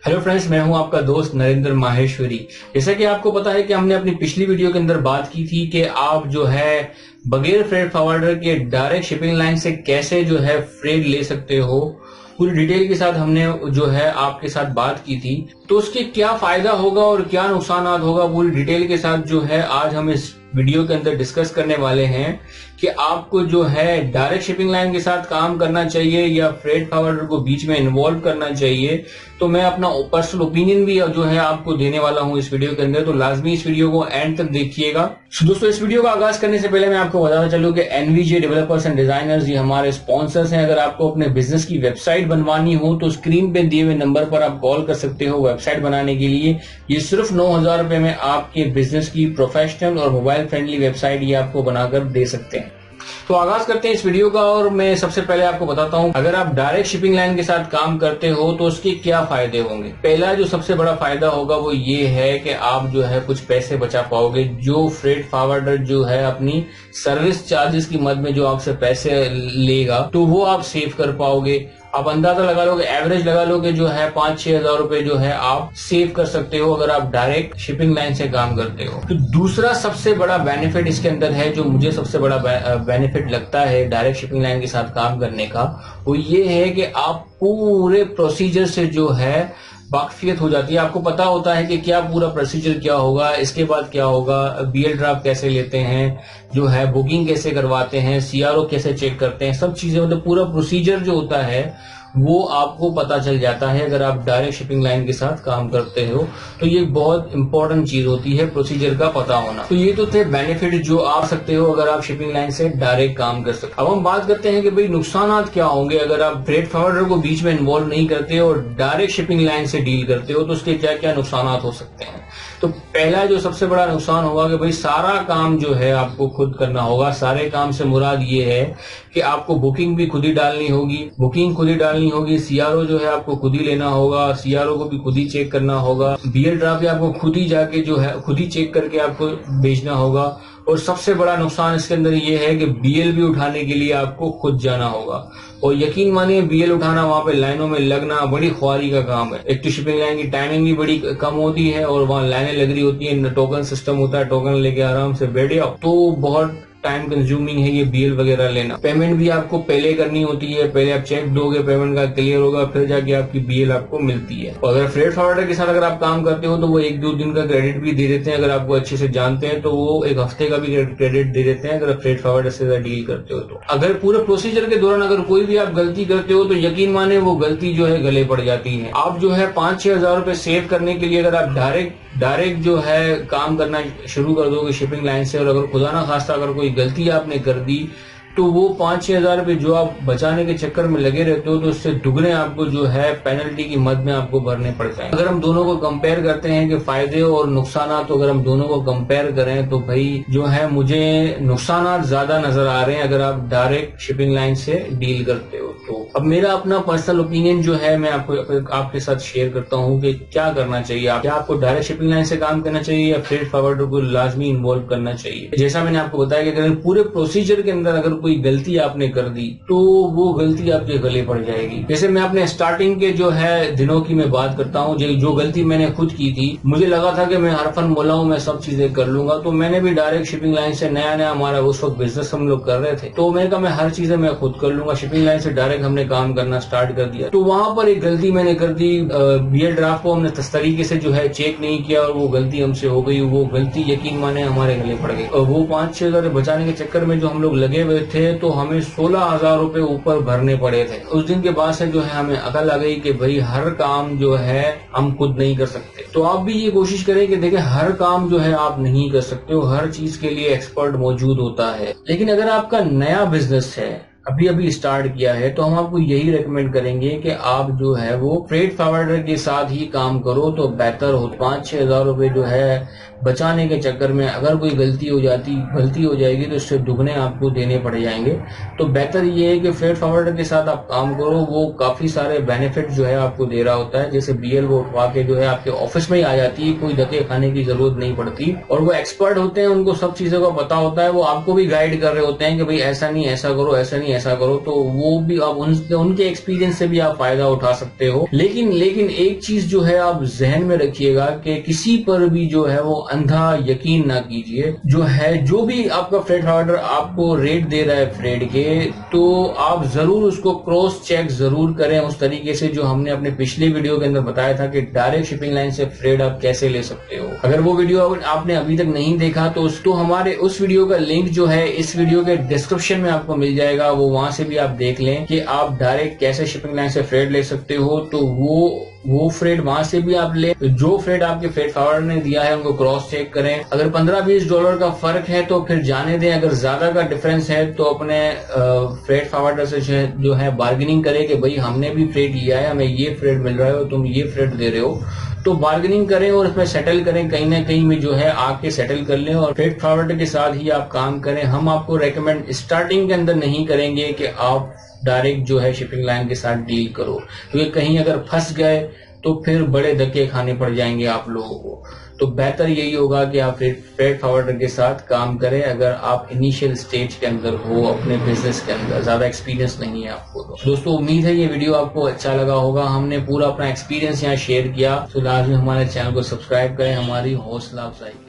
Hello friends, मैं हूं आपका दोस्त नरेंद्र माहेश्वरी। जैसा कि आपको पता है कि हमने अपनी पिछली वीडियो के अंदर बात की थी कि आप जो है बगैर फ्रेट फॉरवर्डर के डायरेक्ट शिपिंग लाइन से कैसे जो है फ्रेट ले सकते हो। पूरी डिटेल के साथ हमने जो है आपके साथ बात की थी, तो उसके क्या फायदा होगा और क्या नुकसान होगा, पूरी डिटेल के साथ जो है आज हम इस वीडियो के अंदर डिस्कस करने वाले हैं कि आपको जो है डायरेक्ट शिपिंग लाइन के साथ काम करना चाहिए या फ्रेट फॉरवर्डर को बीच में इन्वॉल्व करना चाहिए। तो मैं अपना पर्सनल ओपिनियन भी जो है आपको देने वाला हूं इस वीडियो के अंदर, तो लाजमी इस वीडियो को एंड तक देखिएगा। दोस्तों, इस वीडियो का आगाज करने से पहले मैं आपको बताना चाहूँ कि एनवीजे डेवलपर्स एंड डिजाइनर्स ये हमारे स्पॉन्सर्स हैं। अगर आपको अपने बिजनेस की वेबसाइट बनवानी हो तो स्क्रीन पे दिए हुए नंबर पर आप कॉल कर सकते हो वेबसाइट बनाने के लिए। ये सिर्फ 9,000 रुपए में आपके बिजनेस की प्रोफेशनल और मोबाइल फ्रेंडली वेबसाइट ये आपको बनाकर दे सकते हैं। तो आगाज करते हैं इस वीडियो का, और मैं सबसे पहले आपको बताता हूं अगर आप डायरेक्ट शिपिंग लाइन के साथ काम करते हो तो उसके क्या फायदे होंगे। पहला जो सबसे बड़ा फायदा होगा वो ये है कि आप जो है कुछ पैसे बचा पाओगे। जो फ्रेट फॉरवर्डर जो है अपनी सर्विस चार्जेस की मद में जो आपसे पैसे लेगा तो वो आप सेव कर पाओगे। आप अंदाजा लगा लोगे, एवरेज लगा लोगे जो है 5-6 हजार रुपए जो है आप सेव कर सकते हो अगर आप डायरेक्ट शिपिंग लाइन से काम करते हो। तो दूसरा सबसे बड़ा बेनिफिट इसके अंदर है, जो मुझे सबसे बड़ा बेनिफिट लगता है डायरेक्ट शिपिंग लाइन के साथ काम करने का, वो ये है कि आप पूरे प्रोसीजर से जो है वाकफियत हो जाती है। आपको पता होता है कि क्या पूरा प्रोसीजर क्या होगा, इसके बाद क्या होगा, बीएल ड्राफ्ट कैसे लेते हैं, जो है बुकिंग कैसे करवाते हैं, सीआरओ कैसे चेक करते हैं, सब चीजें मतलब पूरा प्रोसीजर जो होता है वो आपको पता चल जाता है अगर आप डायरेक्ट शिपिंग लाइन के साथ काम करते हो। तो ये बहुत इंपॉर्टेंट चीज होती है प्रोसीजर का पता होना। तो ये तो थे बेनिफिट जो आ सकते हो अगर आप शिपिंग लाइन से डायरेक्ट काम कर सकते हो। अब हम बात करते हैं कि भाई नुकसान क्या होंगे अगर आप फ्रेट फॉरवर्डर को बीच में इन्वॉल्व नहीं करते और डायरेक्ट शिपिंग लाइन से डील करते हो, तो उसके क्या क्या नुकसान हो सकते हैं। तो पहला जो सबसे बड़ा नुकसान होगा कि भाई सारा काम जो है आपको खुद करना होगा। सारे काम से मुराद ये है कि आपको बुकिंग भी खुद ही डालनी होगी, सीआरओ जो है आपको खुद ही लेना होगा, सीआरओ को भी खुद ही चेक करना होगा, बीएल ड्राफ्ट आपको खुद ही जाके जो है खुद ही चेक करके आपको भेजना होगा। और सबसे बड़ा नुकसान इसके अंदर ये है कि बीएल भी उठाने के लिए आपको खुद जाना होगा। और यकीन मानिए बीएल उठाना, वहां पे लाइनों में लगना बड़ी ख्वारी का काम है। एक तो शिपिंग लाइन की टाइमिंग भी बड़ी कम होती है और वहां लाइनें लग रही होती है, टोकन सिस्टम होता है, टोकन लेके आराम से बैठ जाओ। तो बहुत टाइम कंज्यूमिंग है ये बीएल वगैरह लेना। पेमेंट भी आपको पहले करनी होती है, पहले आप चेक दोगे, पेमेंट का क्लियर होगा, फिर जाके आपकी बीएल आपको मिलती है। और अगर फ्रेट फॉरवर्डर के साथ अगर आप काम करते हो तो वो 1-2 दिन का क्रेडिट भी दे देते हैं। अगर आपको अच्छे से जानते हैं तो वो 1 हफ्ते का भी क्रेडिट दे देते हैं अगर फ्रेट फॉरवर्डर से डील करते हो तो। अगर पूरे प्रोसीजर के दौरान अगर कोई भी आप गलती करते हो तो यकीन माने वो गलती जो है गले पड़ जाती है। आप जो है 5-6 हजार रुपए सेव करने के लिए अगर आप डायरेक्ट जो है काम करना शुरू कर दोगे शिपिंग लाइन से, और अगर खुदा ना खास्ता अगर कोई गलती आपने कर दी तो वो 5-6 हजार रुपए जो आप बचाने के चक्कर में लगे रहते हो तो उससे दुगने आपको जो है पेनल्टी की मद में आपको भरने पड़ जाए। अगर हम दोनों को कंपेयर करते हैं कि फायदे और नुकसान, तो अगर हम दोनों को कंपेयर करें तो भाई जो है मुझे नुकसान ज्यादा नजर आ रहे हैं अगर आप डायरेक्ट शिपिंग लाइन से डील करते हो तो। अब मेरा अपना पर्सनल ओपिनियन जो है मैं आपके साथ शेयर करता हूँ कि क्या करना चाहिए। क्या आपको डायरेक्ट शिपिंग लाइन से काम करना चाहिए या फ्रेट फॉरवर्डर को लाजमी इन्वॉल्व करना चाहिए। जैसा मैंने आपको बताया कि अगर पूरे प्रोसीजर के अंदर अगर कोई गलती आपने कर दी तो वो गलती आपके गले पड़ जाएगी। जैसे मैं अपने स्टार्टिंग के जो है दिनों की मैं बात करता हूँ, जो गलती मैंने खुद की थी, मुझे लगा था कि मैं हरफन मोला हूं, मैं सब चीजें कर लूंगा। तो मैंने भी डायरेक्ट शिपिंग लाइन से नया हमारा उस वक्त बिजनेस हम लोग कर रहे थे, तो मैंने कहा मैं हर चीजें मैं खुद कर लूंगा। शिपिंग लाइन से डायरेक्ट हमने काम करना स्टार्ट कर दिया। तो वहां पर एक गलती मैंने कर दी, बीएल ड्राफ्ट को हमने इस तरीके से जो है चेक नहीं किया और वो गलती हमसे हो गई। वो गलती यकीन माने हमारे गले पड़ गई और वो 5-6 हजार बचाने के चक्कर में जो हम लोग लगे हुए थे तो हमें 16,000 रुपए ऊपर भरने पड़े थे। उस दिन के बाद से जो है हमें अकल आ गई कि भाई हर काम जो है हम खुद नहीं कर सकते। तो आप भी ये कोशिश करें कि देखिए हर काम जो है आप नहीं कर सकते हो, हर चीज के लिए एक्सपर्ट मौजूद होता है। लेकिन अगर आपका नया बिजनेस है, अभी स्टार्ट किया है, तो हम आपको यही रेकमेंड करेंगे कि आप जो है वो फ्रेट फॉरवर्डर के साथ ही काम करो तो बेहतर हो। 5-6 हजार रुपए जो है बचाने के चक्कर में अगर कोई गलती हो जाएगी तो इससे दुगने आपको देने पड़ जाएंगे। तो बेहतर ये है कि फ्रेट फॉरवर्डर के साथ आप काम करो, वो काफी सारे बेनिफिट जो है आपको दे रहा होता है। जैसे बीएल वो उठवा के जो है आपके ऑफिस में ही आ जाती है, कोई धक्के खाने की जरूरत नहीं पड़ती और वो एक्सपर्ट होते हैं, उनको सब चीजों का पता होता है। वो आपको भी गाइड कर रहे होते हैं कि भाई ऐसा नहीं ऐसा करो, ऐसा नहीं ऐसा करो, तो वो भी आप उनके एक्सपीरियंस से भी आप फायदा उठा सकते हो। लेकिन एक चीज जो है आप जहन में रखिएगा कि किसी पर भी जो है वो अंधा यकीन ना कीजिए। जो भी आपका फ्रेट फॉरवर्डर आपको रेट दे रहा है फ्रेट के, तो आप जरूर उसको क्रॉस चेक जरूर करें उस तरीके से जो हमने अपने पिछले वीडियो के अंदर बताया था कि डायरेक्ट शिपिंग लाइन से फ्रेट आप कैसे ले सकते हो। अगर वो वीडियो आपने अभी तक नहीं देखा तो हमारे उस वीडियो का लिंक जो है इस वीडियो के डिस्क्रिप्शन में आपको मिल जाएगा, वो वहां से भी आप देख लें कि आप डायरेक्ट कैसे शिपिंग लाइन से फ्रेट ले सकते हो। तो वो फ्रेट वहां से भी आप ले, जो फ्रेट आपके फ्रेट फॉरवर्डर ने दिया है उनको क्रॉस चेक करें। अगर $15-20 का फर्क है तो फिर जाने दें, अगर ज्यादा का डिफरेंस है तो अपने फ्रेट फॉरवर्डर से जो है बार्गेनिंग करें कि भाई हमने भी फ्रेट लिया है, हमें ये फ्रेट मिल रहा है और तुम ये फ्रेट दे रहे हो, तो बार्गेनिंग करें और इसमें सेटल करें, कहीं ना कहीं में जो है आके सेटल कर लें और फ्रेट फॉरवर्डर के साथ ही आप काम करें। हम आपको रेकमेंड स्टार्टिंग के अंदर नहीं करेंगे कि आप डायरेक्ट जो है शिपिंग लाइन के साथ डील करो, क्योंकि कहीं अगर फंस गए तो फिर बड़े धक्के खाने पड़ जाएंगे आप लोगों को। तो बेहतर यही होगा कि आप फ्रेट फॉरवर्डर के साथ काम करें अगर आप इनिशियल स्टेज के अंदर हो अपने बिजनेस के अंदर, ज्यादा एक्सपीरियंस नहीं है आपको। तो दोस्तों उम्मीद है ये वीडियो आपको अच्छा लगा होगा। हमने पूरा अपना एक्सपीरियंस यहाँ शेयर किया, तो लाजमी हमारे चैनल को सब्सक्राइब करें, हमारी हौसला अफजाई